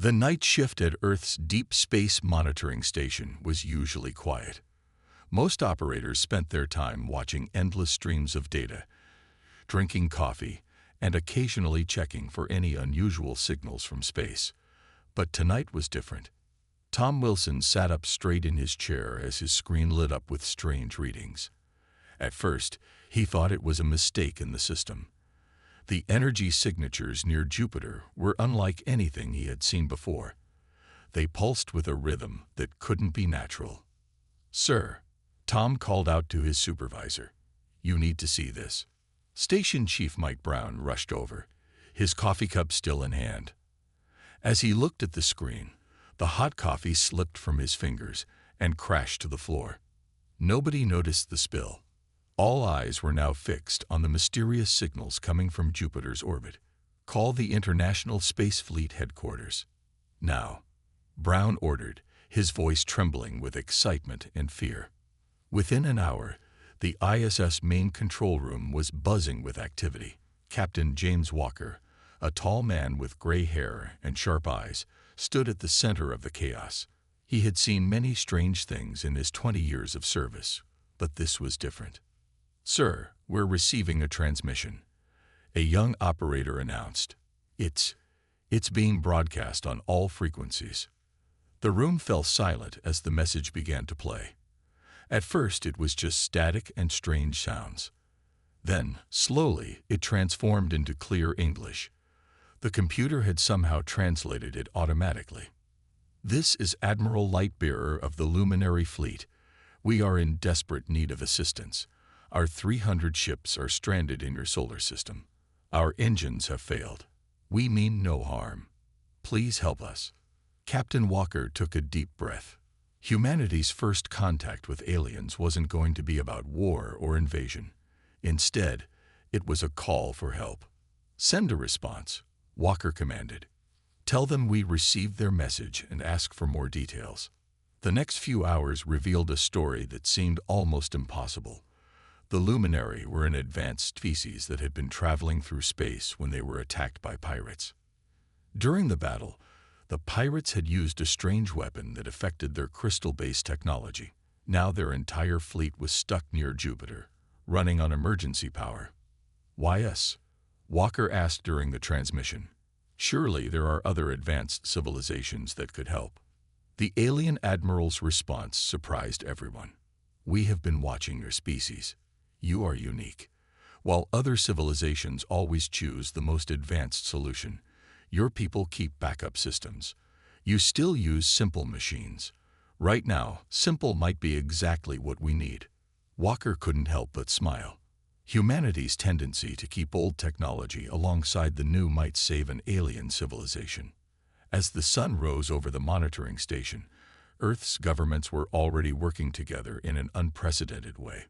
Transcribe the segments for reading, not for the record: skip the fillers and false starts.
The night shift at Earth's Deep Space Monitoring Station was usually quiet. Most operators spent their time watching endless streams of data, drinking coffee, and occasionally checking for any unusual signals from space. But tonight was different. Tom Wilson sat up straight in his chair as his screen lit up with strange readings. At first, he thought it was a mistake in the system. The energy signatures near Jupiter were unlike anything he had seen before. They pulsed with a rhythm that couldn't be natural. "Sir," Tom called out to his supervisor, "you need to see this." Station Chief Mike Brown rushed over, his coffee cup still in hand. As he looked at the screen, the hot coffee slipped from his fingers and crashed to the floor. Nobody noticed the spill. All eyes were now fixed on the mysterious signals coming from Jupiter's orbit. "Call the International Space Fleet headquarters now," Brown ordered, his voice trembling with excitement and fear. Within an hour, the ISS main control room was buzzing with activity. Captain James Walker, a tall man with gray hair and sharp eyes, stood at the center of the chaos. He had seen many strange things in his 20 years of service, but this was different. "Sir, we're receiving a transmission," a young operator announced. It's being broadcast on all frequencies." The room fell silent as the message began to play. At first, it was just static and strange sounds. Then, slowly, it transformed into clear English. The computer had somehow translated it automatically. "This is Admiral Lightbearer of the Luminary Fleet. We are in desperate need of assistance. Our 300 ships are stranded in your solar system. Our engines have failed. We mean no harm. Please help us." Captain Walker took a deep breath. Humanity's first contact with aliens wasn't going to be about war or invasion. Instead, it was a call for help. "Send a response," Walker commanded. "Tell them we received their message and ask for more details." The next few hours revealed a story that seemed almost impossible. The Luminary were an advanced species that had been traveling through space when they were attacked by pirates. During the battle, the pirates had used a strange weapon that affected their crystal-based technology. Now their entire fleet was stuck near Jupiter, running on emergency power. "Why us?" Walker asked during the transmission. "Surely there are other advanced civilizations that could help." The alien admiral's response surprised everyone. "We have been watching your species. You are unique. While other civilizations always choose the most advanced solution, your people keep backup systems. You still use simple machines. Right now, simple might be exactly what we need." Walker couldn't help but smile. Humanity's tendency to keep old technology alongside the new might save an alien civilization. As the sun rose over the monitoring station, Earth's governments were already working together in an unprecedented way.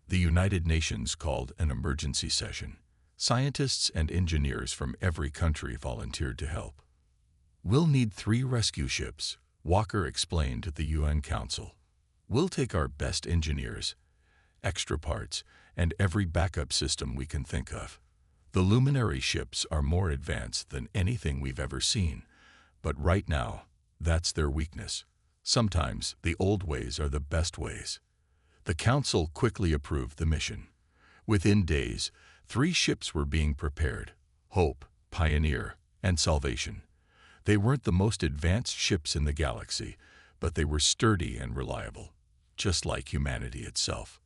The United Nations called an emergency session. Scientists and engineers from every country volunteered to help. "We'll need 3 rescue ships," Walker explained to the UN Council. "We'll take our best engineers, extra parts, and every backup system we can think of. The Luminary ships are more advanced than anything we've ever seen, but right now, that's their weakness. Sometimes the old ways are the best ways." The Council quickly approved the mission. Within days, 3 ships were being prepared: Hope, Pioneer, and Salvation. They weren't the most advanced ships in the galaxy, but they were sturdy and reliable, just like humanity itself.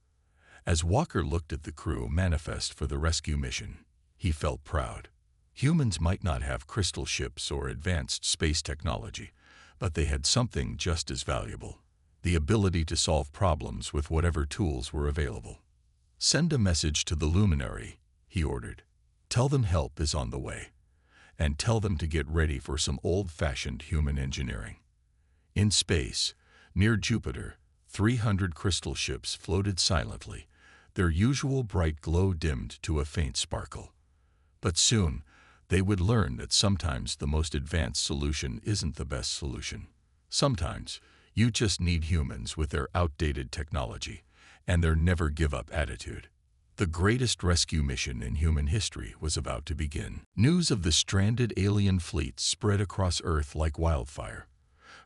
As Walker looked at the crew manifest for the rescue mission, he felt proud. Humans might not have crystal ships or advanced space technology, but they had something just as valuable: the ability to solve problems with whatever tools were available. "Send a message to the Luminary," he ordered. "Tell them help is on the way. And tell them to get ready for some old-fashioned human engineering." In space, near Jupiter, 300 crystal ships floated silently, their usual bright glow dimmed to a faint sparkle. But soon, they would learn that sometimes the most advanced solution isn't the best solution. Sometimes, you just need humans with their outdated technology and their never-give-up attitude. The greatest rescue mission in human history was about to begin. News of the stranded alien fleet spread across Earth like wildfire.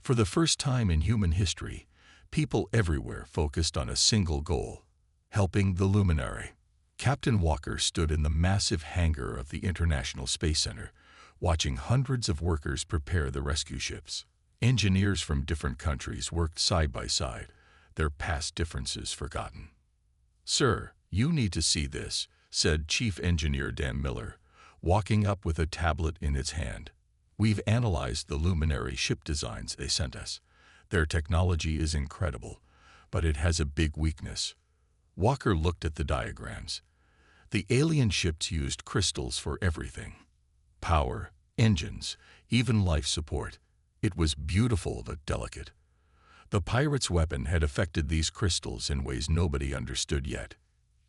For the first time in human history, people everywhere focused on a single goal: helping the Luminary. Captain Walker stood in the massive hangar of the International Space Center, watching hundreds of workers prepare the rescue ships. Engineers from different countries worked side by side, their past differences forgotten. "Sir, you need to see this," said Chief Engineer Dan Miller, walking up with a tablet in its hand. "We've analyzed the Luminary ship designs they sent us. Their technology is incredible, but it has a big weakness." Walker looked at the diagrams. The alien ships used crystals for everything: power, engines, even life support. It was beautiful but delicate. The pirates' weapon had affected these crystals in ways nobody understood yet.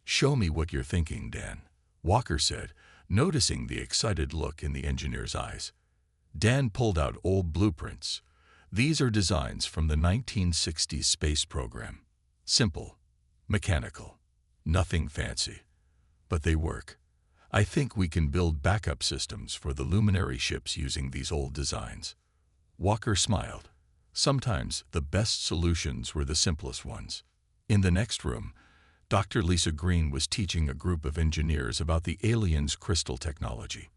"Show me what you're thinking, Dan," Walker said, noticing the excited look in the engineer's eyes. Dan pulled out old blueprints. "These are designs from the 1960s space program. Simple, mechanical, nothing fancy. But they work. I think we can build backup systems for the Luminary ships using these old designs." Walker smiled. Sometimes the best solutions were the simplest ones. In the next room, Dr. Lisa Green was teaching a group of engineers about the aliens' crystal technology.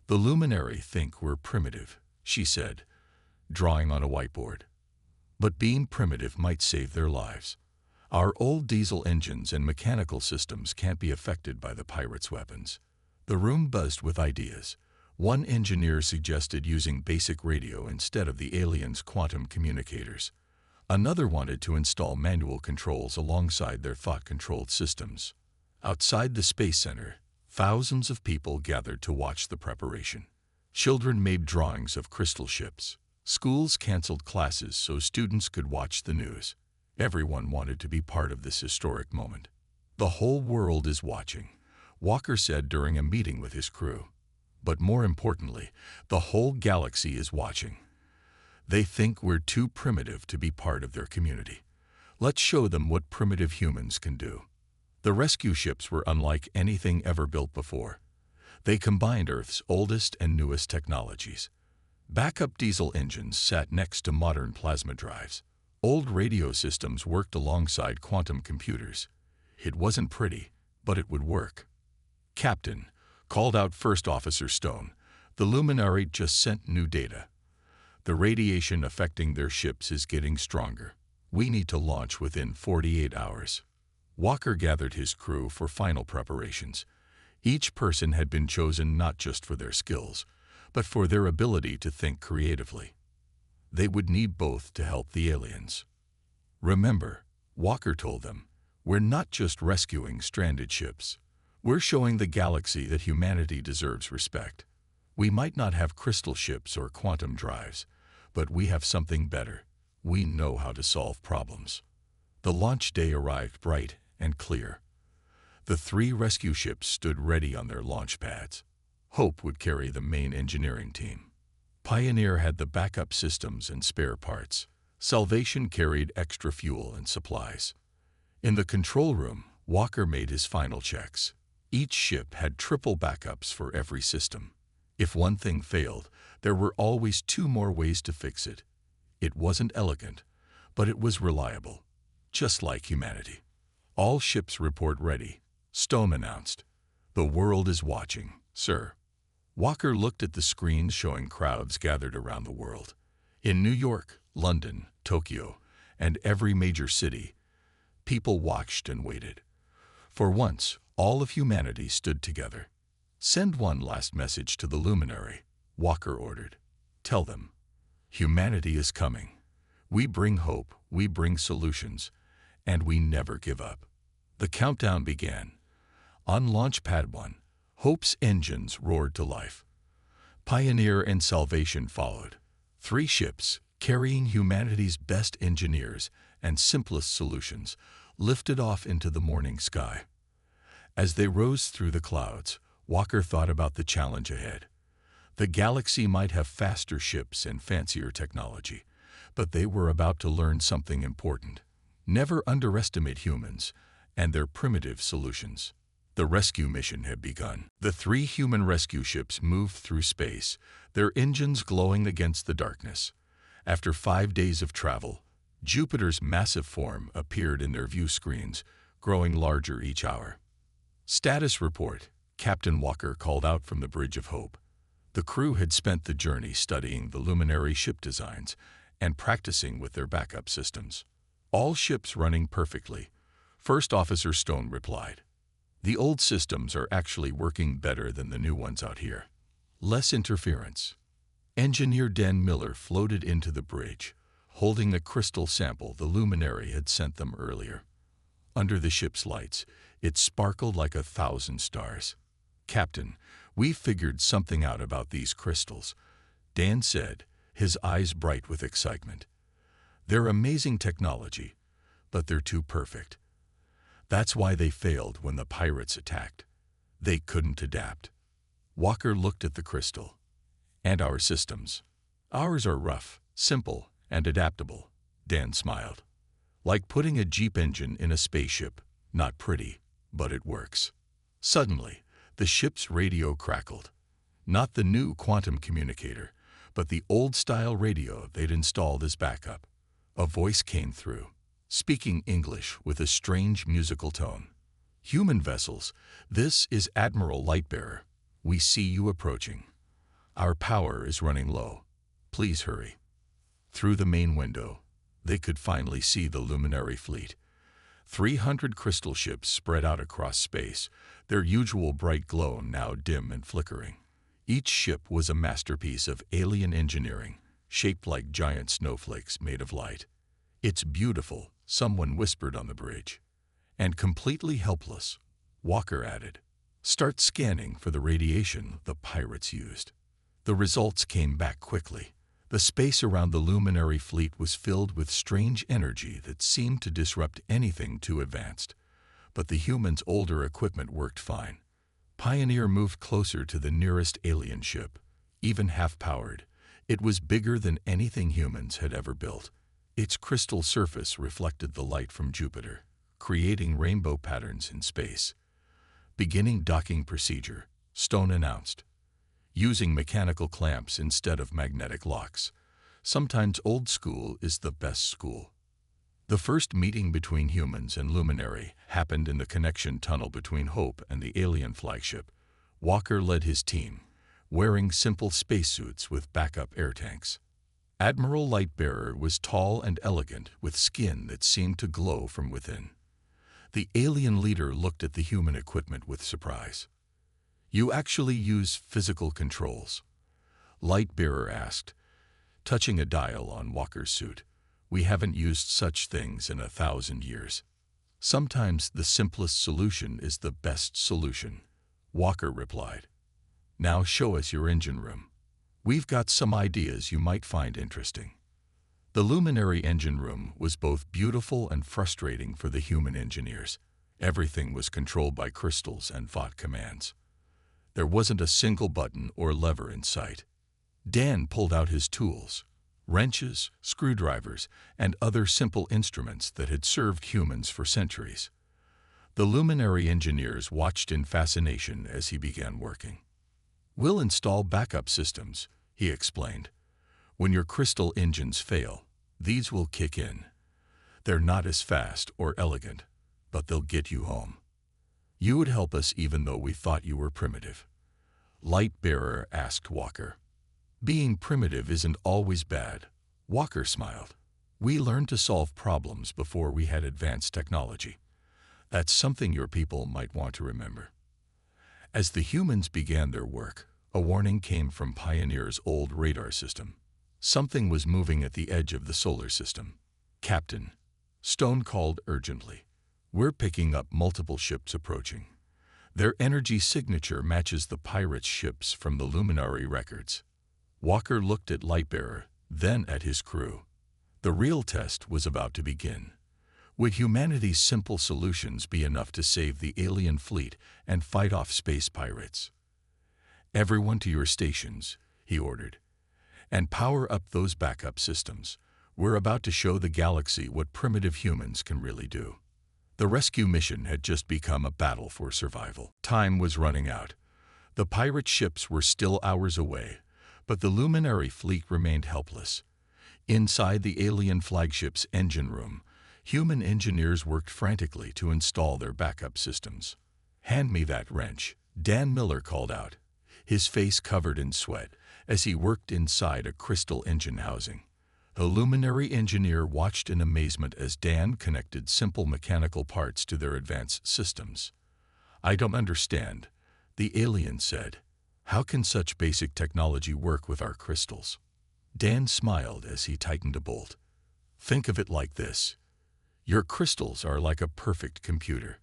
"The Luminary think we're primitive," she said, drawing on a whiteboard. "But being primitive might save their lives. Our old diesel engines and mechanical systems can't be affected by the pirates' weapons." The room buzzed with ideas. One engineer suggested using basic radio instead of the aliens' quantum communicators. Another wanted to install manual controls alongside their thought-controlled systems. Outside the Space Center, thousands of people gathered to watch the preparation. Children made drawings of crystal ships. Schools canceled classes so students could watch the news. Everyone wanted to be part of this historic moment. "The whole world is watching," Walker said during a meeting with his crew. "But more importantly, the whole galaxy is watching. They think we're too primitive to be part of their community. Let's show them what primitive humans can do." The rescue ships were unlike anything ever built before. They combined Earth's oldest and newest technologies. Backup diesel engines sat next to modern plasma drives. Old radio systems worked alongside quantum computers. It wasn't pretty, but it would work. "Captain," called out First Officer Stone, "the Luminary just sent new data. The radiation affecting their ships is getting stronger. We need to launch within 48 hours. Walker gathered his crew for final preparations. Each person had been chosen not just for their skills, but for their ability to think creatively. They would need both to help the aliens. "Remember," Walker told them, "we're not just rescuing stranded ships. We're showing the galaxy that humanity deserves respect. We might not have crystal ships or quantum drives, but we have something better. We know how to solve problems." The launch day arrived bright and clear. The 3 rescue ships stood ready on their launch pads. Hope would carry the main engineering team. Pioneer had the backup systems and spare parts. Salvation carried extra fuel and supplies. In the control room, Walker made his final checks. Each ship had triple backups for every system. If one thing failed, there were always 2 more ways to fix it. It wasn't elegant, but it was reliable, just like humanity. "All ships report ready," Stone announced. "The world is watching, sir." Walker looked at the screens showing crowds gathered around the world. In New York, London, Tokyo, and every major city, people watched and waited. For once, all of humanity stood together. "Send one last message to the Luminary," Walker ordered. "Tell them, humanity is coming. We bring hope, we bring solutions, and we never give up." The countdown began. On Launch Pad 1, Hope's engines roared to life. Pioneer and Salvation followed. 3 ships, carrying humanity's best engineers and simplest solutions, lifted off into the morning sky. As they rose through the clouds, Walker thought about the challenge ahead. The galaxy might have faster ships and fancier technology, but they were about to learn something important. Never underestimate humans and their primitive solutions. The rescue mission had begun. The 3 human rescue ships moved through space, their engines glowing against the darkness. After 5 days of travel, Jupiter's massive form appeared in their view screens, growing larger each hour. "Status report," Captain Walker called out from the Bridge of Hope. The crew had spent the journey studying the luminary ship designs and practicing with their backup systems. "All ships running perfectly," First Officer Stone replied. "The old systems are actually working better than the new ones out here. Less interference." Engineer Dan Miller floated into the bridge, holding the crystal sample the luminary had sent them earlier. Under the ship's lights, it sparkled like 1,000 stars. "Captain, we figured something out about these crystals," Dan said, his eyes bright with excitement. "They're amazing technology, but they're too perfect. That's why they failed when the pirates attacked. They couldn't adapt." Walker looked at the crystal. "And our systems? Ours are rough, simple, and adaptable," Dan smiled. "Like putting a Jeep engine in a spaceship. Not pretty, but it works." Suddenly, the ship's radio crackled. Not the new quantum communicator, but the old-style radio they'd installed as backup. A voice came through, speaking English with a strange musical tone. "Human vessels, this is Admiral Lightbearer. We see you approaching. Our power is running low. Please hurry." Through the main window, they could finally see the luminary fleet. 300 crystal ships spread out across space, their usual bright glow now dim and flickering. Each ship was a masterpiece of alien engineering, shaped like giant snowflakes made of light. "It's beautiful," someone whispered on the bridge. "And completely helpless," Walker added. "Start scanning for the radiation the pirates used." The results came back quickly. The space around the luminary fleet was filled with strange energy that seemed to disrupt anything too advanced. But the humans' older equipment worked fine. Pioneer moved closer to the nearest alien ship. Even half-powered, it was bigger than anything humans had ever built. Its crystal surface reflected the light from Jupiter, creating rainbow patterns in space. "Beginning docking procedure," Stone announced. "Using mechanical clamps instead of magnetic locks. Sometimes old school is the best school." The first meeting between humans and Luminary happened in the connection tunnel between Hope and the alien flagship. Walker led his team, wearing simple spacesuits with backup air tanks. Admiral Lightbearer was tall and elegant, with skin that seemed to glow from within. The alien leader looked at the human equipment with surprise. "You actually use physical controls?" Lightbearer asked, touching a dial on Walker's suit. "We haven't used such things in 1,000 years." "Sometimes the simplest solution is the best solution," Walker replied. "Now show us your engine room. We've got some ideas you might find interesting." The luminary engine room was both beautiful and frustrating for the human engineers. Everything was controlled by crystals and VOT commands. There wasn't a single button or lever in sight. Dan pulled out his tools, wrenches, screwdrivers, and other simple instruments that had served humans for centuries. The luminary engineers watched in fascination as he began working. "We'll install backup systems," he explained. "When your crystal engines fail, these will kick in. They're not as fast or elegant, but they'll get you home. You would help us even though we thought you were primitive." Lightbearer asked Walker. "Being primitive isn't always bad," Walker smiled. "We learned to solve problems before we had advanced technology. That's something your people might want to remember." As the humans began their work, a warning came from Pioneer's old radar system. Something was moving at the edge of the solar system. "Captain," Stone called urgently, "we're picking up multiple ships approaching. Their energy signature matches the pirates' ships from the luminary records." Walker looked at Lightbearer, then at his crew. The real test was about to begin. Would humanity's simple solutions be enough to save the alien fleet and fight off space pirates? "Everyone to your stations," he ordered, "and power up those backup systems. We're about to show the galaxy what primitive humans can really do." The rescue mission had just become a battle for survival. Time was running out. The pirate ships were still hours away, but the Luminary fleet remained helpless. Inside the alien flagship's engine room, human engineers worked frantically to install their backup systems. "Hand me that wrench," Dan Miller called out, his face covered in sweat, as he worked inside a crystal engine housing. The Luminary engineer watched in amazement as Dan connected simple mechanical parts to their advanced systems. "I don't understand," the alien said. "How can such basic technology work with our crystals?" Dan smiled as he tightened a bolt. "Think of it like this. Your crystals are like a perfect computer.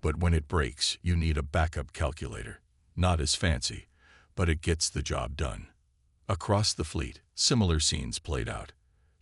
But when it breaks, you need a backup calculator. Not as fancy, but it gets the job done." Across the fleet, similar scenes played out.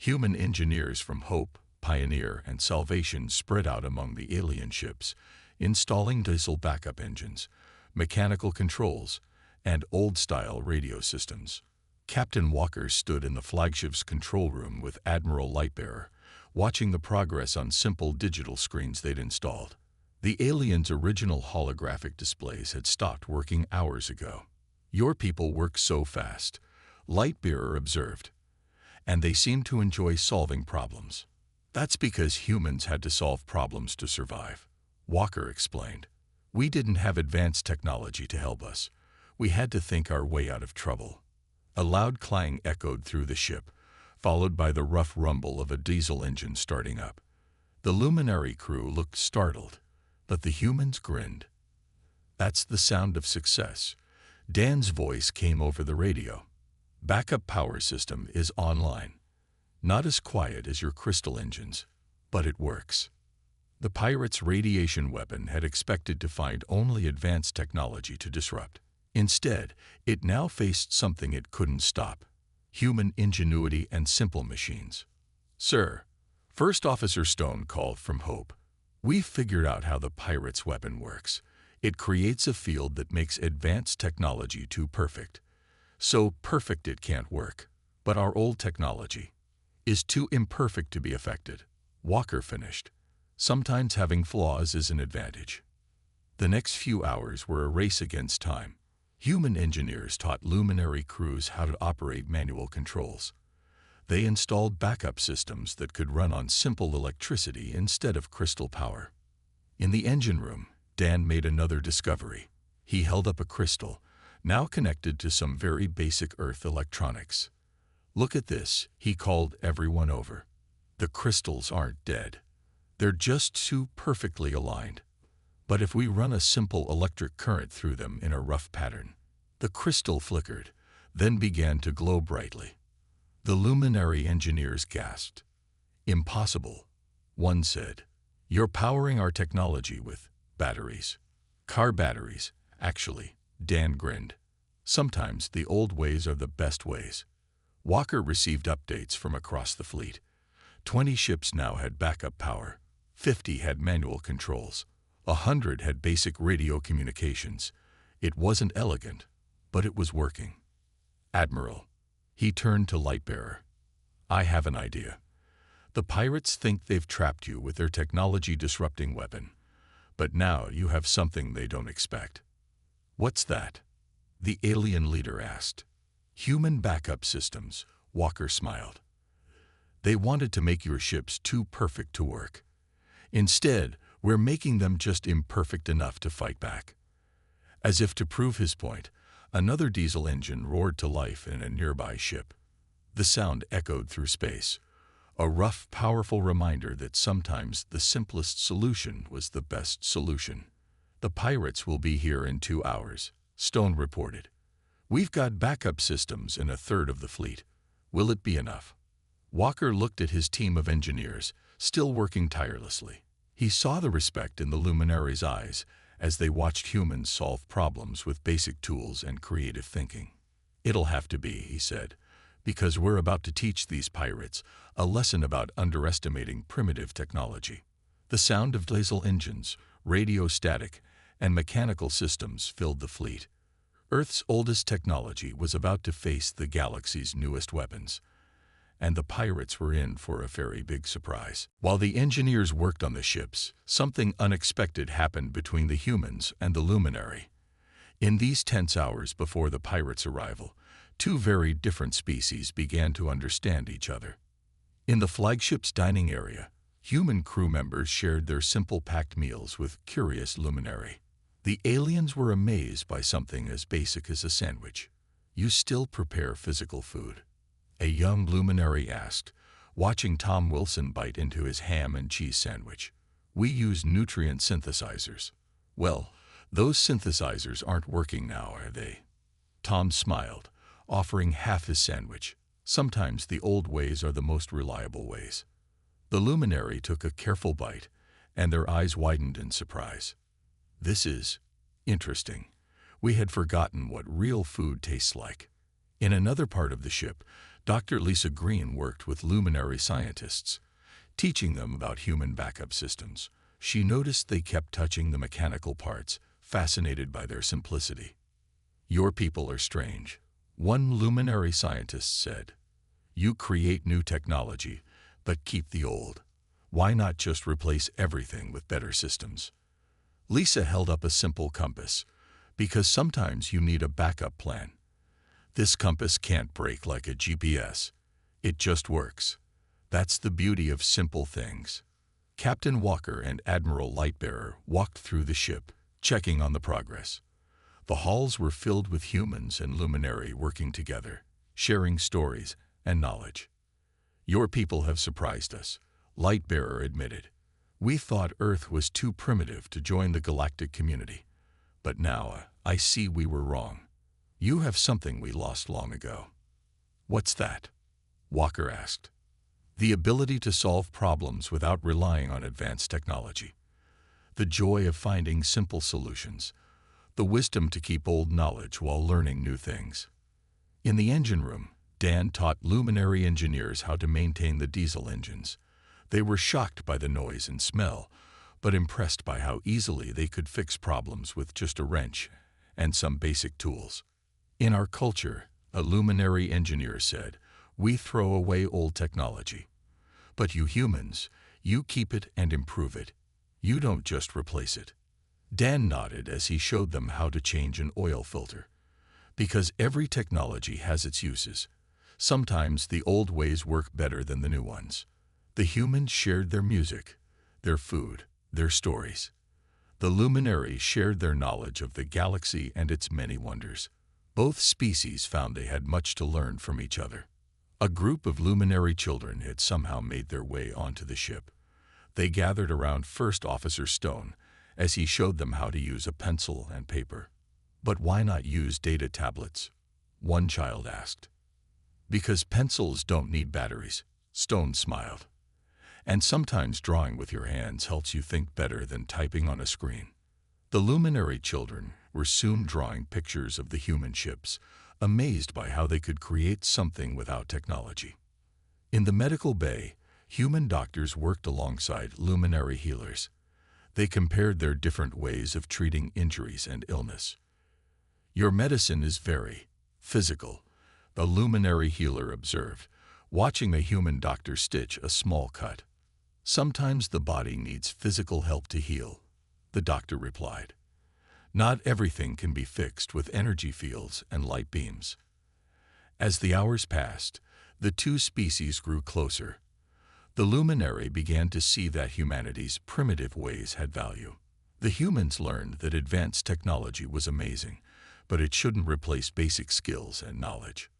Human engineers from Hope, Pioneer, and Salvation spread out among the alien ships, installing diesel backup engines, mechanical controls, and old-style radio systems. Captain Walker stood in the flagship's control room with Admiral Lightbearer, watching the progress on simple digital screens they'd installed. The aliens' original holographic displays had stopped working hours ago. "Your people work so fast," Lightbearer observed, "and they seem to enjoy solving problems." "That's because humans had to solve problems to survive," Walker explained. "We didn't have advanced technology to help us. We had to think our way out of trouble." A loud clang echoed through the ship, followed by the rough rumble of a diesel engine starting up. The Luminary crew looked startled, but the humans grinned. "That's the sound of success." Dan's voice came over the radio. "Backup power system is online. Not as quiet as your crystal engines, but it works." The pirates' radiation weapon had expected to find only advanced technology to disrupt. Instead, it now faced something it couldn't stop: human ingenuity and simple machines. "Sir," First Officer Stone called from Hope, "we've figured out how the pirates' weapon works. It creates a field that makes advanced technology too perfect. So perfect it can't work. But our old technology is too imperfect to be affected." Walker finished. "Sometimes having flaws is an advantage." The next few hours were a race against time. Human engineers taught Luminary crews how to operate manual controls. They installed backup systems that could run on simple electricity instead of crystal power. In the engine room, Dan made another discovery. He held up a crystal, now connected to some very basic Earth electronics. "Look at this," he called everyone over. "The crystals aren't dead. They're just too perfectly aligned. But if we run a simple electric current through them in a rough pattern." The crystal flickered, then began to glow brightly. The Luminary engineers gasped. "Impossible," one said. "You're powering our technology with batteries." "Car batteries, actually," Dan grinned. "Sometimes the old ways are the best ways." Walker received updates from across the fleet. 20 ships now had backup power. 50 had manual controls. 100 had basic radio communications. It wasn't elegant, but it was working. "Admiral," he turned to Lightbearer, "I have an idea. The pirates think they've trapped you with their technology-disrupting weapon. But now you have something they don't expect." "What's that?" the alien leader asked. "Human backup systems," Walker smiled. "They wanted to make your ships too perfect to work. Instead, we're making them just imperfect enough to fight back." As if to prove his point, another diesel engine roared to life in a nearby ship. The sound echoed through space, a rough, powerful reminder that sometimes the simplest solution was the best solution. "The pirates will be here in 2 hours, Stone reported. "We've got backup systems in a third of the fleet. Will it be enough?" Walker looked at his team of engineers, still working tirelessly. He saw the respect in the Luminaries' eyes as they watched humans solve problems with basic tools and creative thinking. "It'll have to be," he said, "because we're about to teach these pirates a lesson about underestimating primitive technology." The sound of diesel engines, radio static, and mechanical systems filled the fleet. Earth's oldest technology was about to face the galaxy's newest weapons. and the pirates were in for a very big surprise. While the engineers worked on the ships, something unexpected happened between the humans and the Luminary. In these tense hours before the pirates' arrival, two very different species began to understand each other. In the flagship's dining area, human crew members shared their simple packed meals with curious Luminary. The aliens were amazed by something as basic as a sandwich. "You still prepare physical food?" a young Luminary asked, watching Tom Wilson bite into his ham and cheese sandwich. "We use nutrient synthesizers." "Well, those synthesizers aren't working now, are they?" Tom smiled, offering half his sandwich. "Sometimes the old ways are the most reliable ways." The Luminary took a careful bite, and their eyes widened in surprise. "This is interesting. We had forgotten what real food tastes like." In another part of the ship, Dr. Lisa Green worked with Luminary scientists, teaching them about human backup systems. She noticed they kept touching the mechanical parts, fascinated by their simplicity. "Your people are strange," one Luminary scientist said. "You create new technology, but keep the old. Why not just replace everything with better systems?" Lisa held up a simple compass, "Because sometimes you need a backup plan. This compass can't break like a GPS. It just works. That's the beauty of simple things." Captain Walker and Admiral Lightbearer walked through the ship, checking on the progress. The halls were filled with humans and Luminary working together, sharing stories and knowledge. "Your people have surprised us," Lightbearer admitted. "We thought Earth was too primitive to join the galactic community. But now I see we were wrong. You have something we lost long ago." "What's that?" Walker asked. "The ability to solve problems without relying on advanced technology. The joy of finding simple solutions. The wisdom to keep old knowledge while learning new things." In the engine room, Dan taught Luminary engineers how to maintain the diesel engines. They were shocked by the noise and smell, but impressed by how easily they could fix problems with just a wrench and some basic tools. "In our culture," a Luminary engineer said, "we throw away old technology. But you humans, you keep it and improve it. You don't just replace it." Dan nodded as he showed them how to change an oil filter. "Because every technology has its uses. Sometimes the old ways work better than the new ones." The humans shared their music, their food, their stories. The Luminary shared their knowledge of the galaxy and its many wonders. Both species found they had much to learn from each other. A group of Luminary children had somehow made their way onto the ship. They gathered around First Officer Stone as he showed them how to use a pencil and paper. "But why not use data tablets?" one child asked. "Because pencils don't need batteries," Stone smiled. "And sometimes drawing with your hands helps you think better than typing on a screen." The Luminary children were soon drawing pictures of the human ships, amazed by how they could create something without technology. In the medical bay, human doctors worked alongside Luminary healers. They compared their different ways of treating injuries and illness. "Your medicine is very physical," the Luminary healer observed, watching a human doctor stitch a small cut. "Sometimes the body needs physical help to heal," the doctor replied. "Not everything can be fixed with energy fields and light beams." As the hours passed, the two species grew closer. The Luminary began to see that humanity's primitive ways had value. The humans learned that advanced technology was amazing, but it shouldn't replace basic skills and knowledge.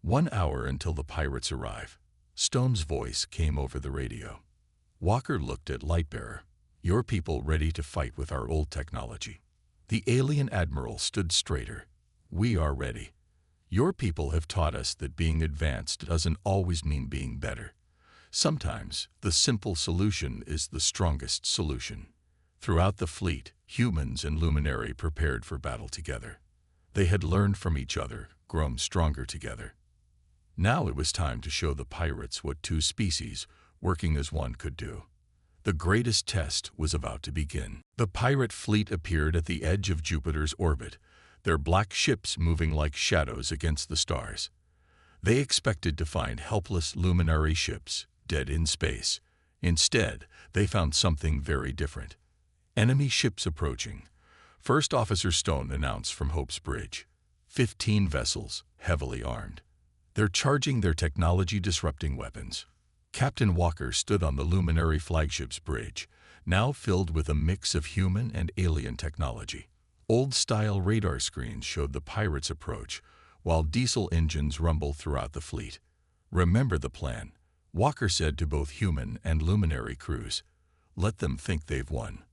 1 hour until the pirates arrive. Stone's voice came over the radio. Walker looked at Lightbearer. "Your people ready to fight with our old technology?" The alien admiral stood straighter. "We are ready. Your people have taught us that being advanced doesn't always mean being better. Sometimes the simple solution is the strongest solution." Throughout the fleet, humans and Luminary prepared for battle together. They had learned from each other, grown stronger together. Now it was time to show the pirates what two species, working as one, could do. The greatest test was about to begin. The pirate fleet appeared at the edge of Jupiter's orbit, their black ships moving like shadows against the stars. They expected to find helpless luminary ships dead in space. Instead, they found something very different. Enemy ships approaching. First Officer Stone announced from Hope's Bridge. 15 vessels, heavily armed. They're charging their technology-disrupting weapons. Captain Walker stood on the luminary flagship's bridge, now filled with a mix of human and alien technology. Old-style radar screens showed the pirates' approach, while diesel engines rumbled throughout the fleet. "Remember the plan," Walker said to both human and luminary crews. "Let them think they've won.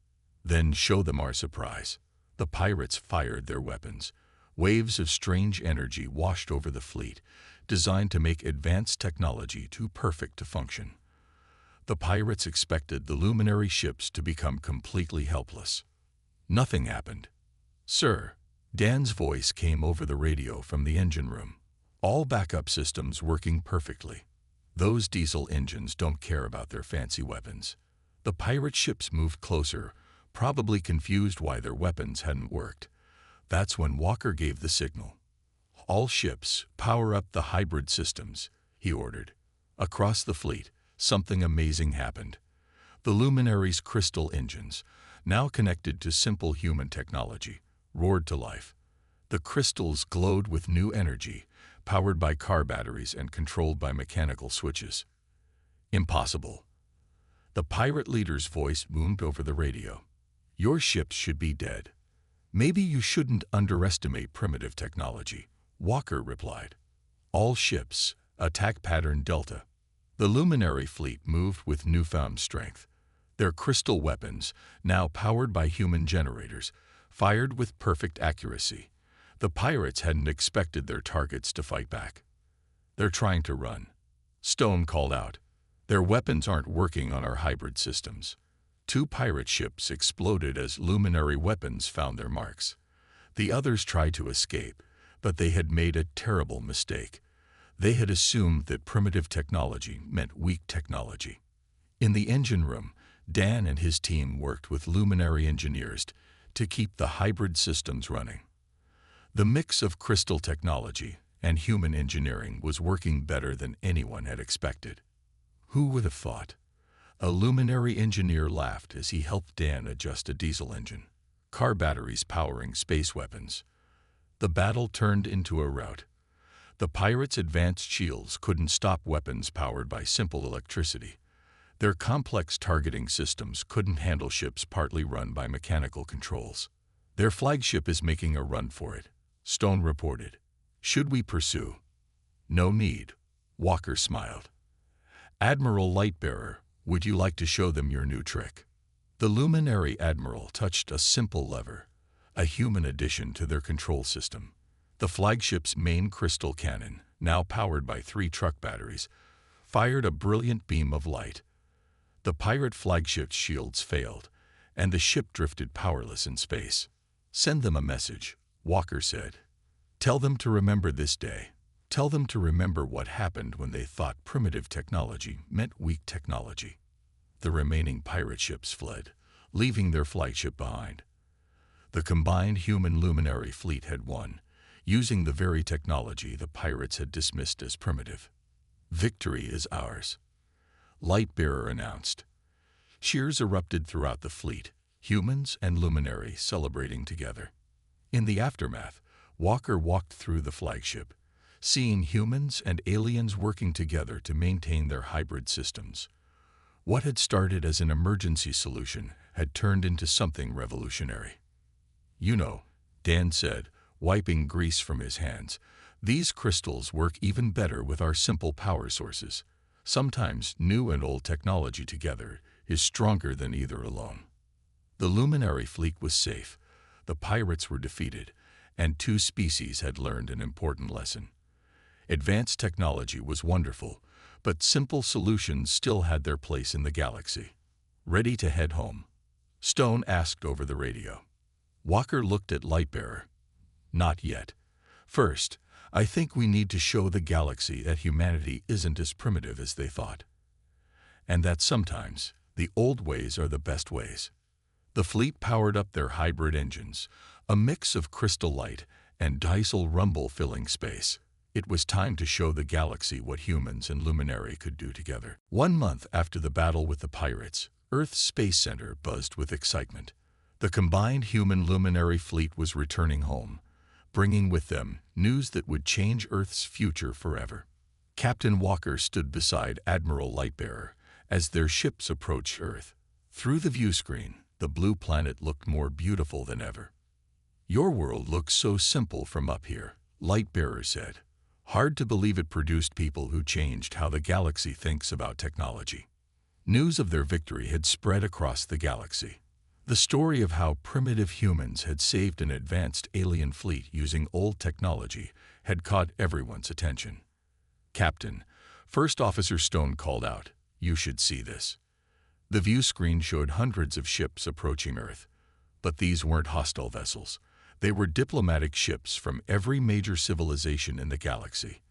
Then show them our surprise." The pirates fired their weapons. Waves of strange energy washed over the fleet, designed to make advanced technology too perfect to function. The pirates expected the luminary ships to become completely helpless. Nothing happened. "Sir," Dan's voice came over the radio from the engine room. "All backup systems working perfectly. Those diesel engines don't care about their fancy weapons." The pirate ships moved closer, probably confused why their weapons hadn't worked. That's when Walker gave the signal. "All ships, power up the hybrid systems," he ordered. Across the fleet, something amazing happened. The luminaries' crystal engines, now connected to simple human technology, roared to life. The crystals glowed with new energy, powered by car batteries and controlled by mechanical switches. "Impossible." The pirate leader's voice boomed over the radio. "Your ships should be dead." "Maybe you shouldn't underestimate primitive technology," Walker replied. "All ships, attack pattern Delta." The luminary fleet moved with newfound strength. Their crystal weapons, now powered by human generators, fired with perfect accuracy. The pirates hadn't expected their targets to fight back. "They're trying to run," Stone called out. "Their weapons aren't working on our hybrid systems." 2 pirate ships exploded as luminary weapons found their marks. The others tried to escape, but they had made a terrible mistake. They had assumed that primitive technology meant weak technology. In the engine room, Dan and his team worked with luminary engineers to keep the hybrid systems running. The mix of crystal technology and human engineering was working better than anyone had expected. "Who would have thought?" A luminary engineer laughed as he helped Dan adjust a diesel engine. "Car batteries powering space weapons." The battle turned into a rout. The pirates' advanced shields couldn't stop weapons powered by simple electricity. Their complex targeting systems couldn't handle ships partly run by mechanical controls. "Their flagship is making a run for it," Stone reported. "Should we pursue?" "No need," Walker smiled. "Admiral Lightbearer, would you like to show them your new trick?" The luminary admiral touched a simple lever, a human addition to their control system. The flagship's main crystal cannon, now powered by 3 truck batteries, fired a brilliant beam of light. The pirate flagship's shields failed, and the ship drifted powerless in space. "Send them a message," Walker said. "Tell them to remember this day. Tell them to remember what happened when they thought primitive technology meant weak technology." The remaining pirate ships fled, leaving their flagship behind. The combined human luminary fleet had won, using the very technology the pirates had dismissed as primitive. "Victory is ours," Lightbearer announced. Cheers erupted throughout the fleet, humans and luminary celebrating together. In the aftermath, Walker walked through the flagship, seeing humans and aliens working together to maintain their hybrid systems. What had started as an emergency solution had turned into something revolutionary. "You know," Dan said, wiping grease from his hands, "these crystals work even better with our simple power sources. Sometimes new and old technology together is stronger than either alone." The luminary fleet was safe, the pirates were defeated, and 2 species had learned an important lesson. Advanced technology was wonderful, but simple solutions still had their place in the galaxy. "Ready to head home?" Stone asked over the radio. Walker looked at Lightbearer. "Not yet. First, I think we need to show the galaxy that humanity isn't as primitive as they thought. And that sometimes the old ways are the best ways." The fleet powered up their hybrid engines, a mix of crystal light and diesel rumble filling space. It was time to show the galaxy what humans and Luminary could do together. 1 month after the battle with the pirates, Earth's Space Center buzzed with excitement. The combined human-Luminary fleet was returning home, bringing with them news that would change Earth's future forever. Captain Walker stood beside Admiral Lightbearer as their ships approached Earth. Through the view screen, the blue planet looked more beautiful than ever. "Your world looks so simple from up here," Lightbearer said. "Hard to believe it produced people who changed how the galaxy thinks about technology." News of their victory had spread across the galaxy. The story of how primitive humans had saved an advanced alien fleet using old technology had caught everyone's attention. "Captain," First Officer Stone called out, "you should see this." The view screen showed hundreds of ships approaching Earth, but these weren't hostile vessels. They were diplomatic ships from every major civilization in the galaxy.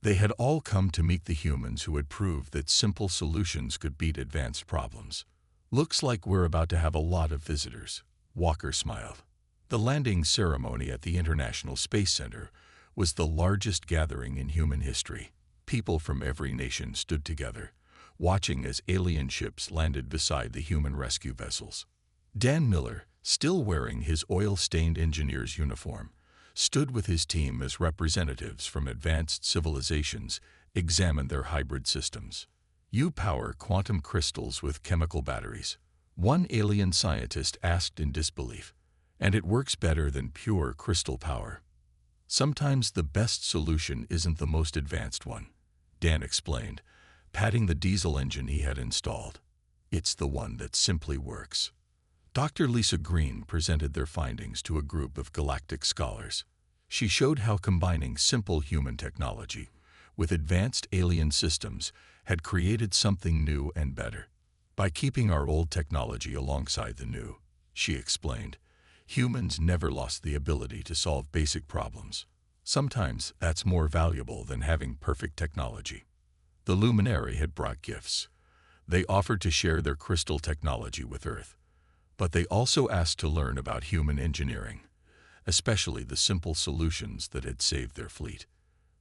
They had all come to meet the humans who had proved that simple solutions could beat advanced problems. "Looks like we're about to have a lot of visitors," Walker smiled. The landing ceremony at the International Space Center was the largest gathering in human history. People from every nation stood together, watching as alien ships landed beside the human rescue vessels. Dan Miller, still wearing his oil-stained engineer's uniform, stood with his team as representatives from advanced civilizations examined their hybrid systems. "You power quantum crystals with chemical batteries," one alien scientist asked in disbelief, "and it works better than pure crystal power." "Sometimes the best solution isn't the most advanced one," Dan explained, patting the diesel engine he had installed. "It's the one that simply works." Dr. Lisa Green presented their findings to a group of galactic scholars. She showed how combining simple human technology with advanced alien systems had created something new and better. "By keeping our old technology alongside the new," she explained, "humans never lost the ability to solve basic problems. Sometimes that's more valuable than having perfect technology." The Luminary had brought gifts. They offered to share their crystal technology with Earth, but they also asked to learn about human engineering, especially the simple solutions that had saved their fleet.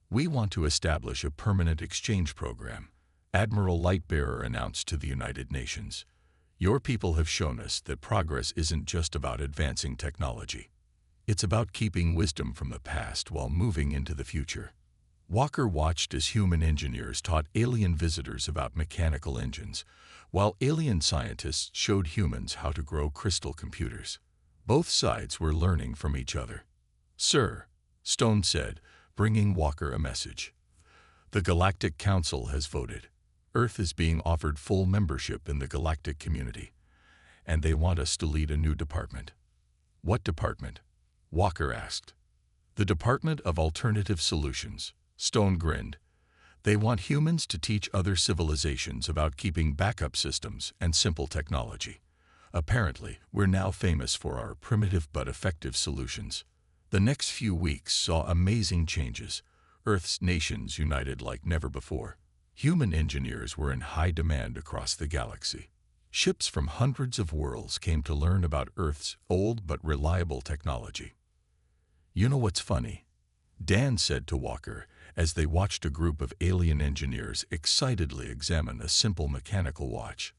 "We want to establish a permanent exchange program," Admiral Lightbearer announced to the United Nations. "Your people have shown us that progress isn't just about advancing technology. It's about keeping wisdom from the past while moving into the future." Walker watched as human engineers taught alien visitors about mechanical engines, while alien scientists showed humans how to grow crystal computers. Both sides were learning from each other. "Sir," Stone said, bringing Walker a message, "the Galactic Council has voted. Earth is being offered full membership in the galactic community, and they want us to lead a new department." "What department?" Walker asked. "The Department of Alternative Solutions," Stone grinned. "They want humans to teach other civilizations about keeping backup systems and simple technology. Apparently, we're now famous for our primitive but effective solutions." The next few weeks saw amazing changes. Earth's nations united like never before. Human engineers were in high demand across the galaxy. Ships from hundreds of worlds came to learn about Earth's old but reliable technology. "You know what's funny?" Dan said to Walker as they watched a group of alien engineers excitedly examine a simple mechanical watch.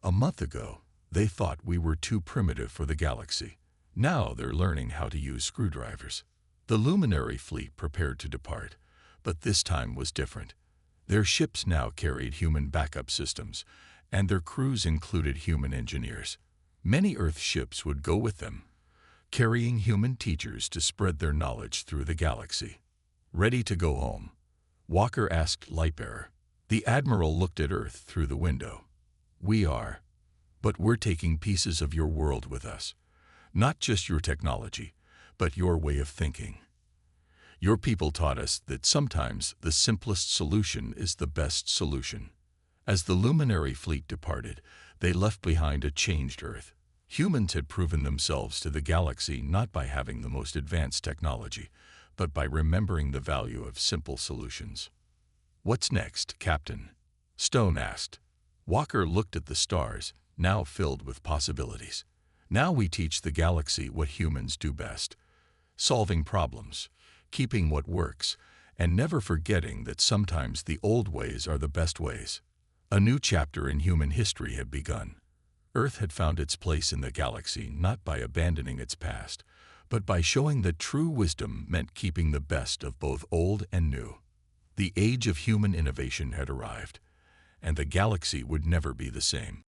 "A month ago, they thought we were too primitive for the galaxy. Now they're learning how to use screwdrivers." The Luminary fleet prepared to depart, but this time was different. Their ships now carried human backup systems, and their crews included human engineers. Many Earth ships would go with them, carrying human teachers to spread their knowledge through the galaxy. "Ready to go home?" Walker asked Lightbearer. The Admiral looked at Earth through the window. "We are. But we're taking pieces of your world with us. Not just your technology, but your way of thinking. Your people taught us that sometimes the simplest solution is the best solution." As the Luminary fleet departed, they left behind a changed Earth. Humans had proven themselves to the galaxy not by having the most advanced technology, but by remembering the value of simple solutions. "What's next, Captain?" Stone asked. Walker looked at the stars, now filled with possibilities. "Now we teach the galaxy what humans do best: solving problems, keeping what works, and never forgetting that sometimes the old ways are the best ways. A new chapter in human history had begun. Earth had found its place in the galaxy not by abandoning its past, but by showing that true wisdom meant keeping the best of both old and new. The age of human innovation had arrived, and the galaxy would never be the same.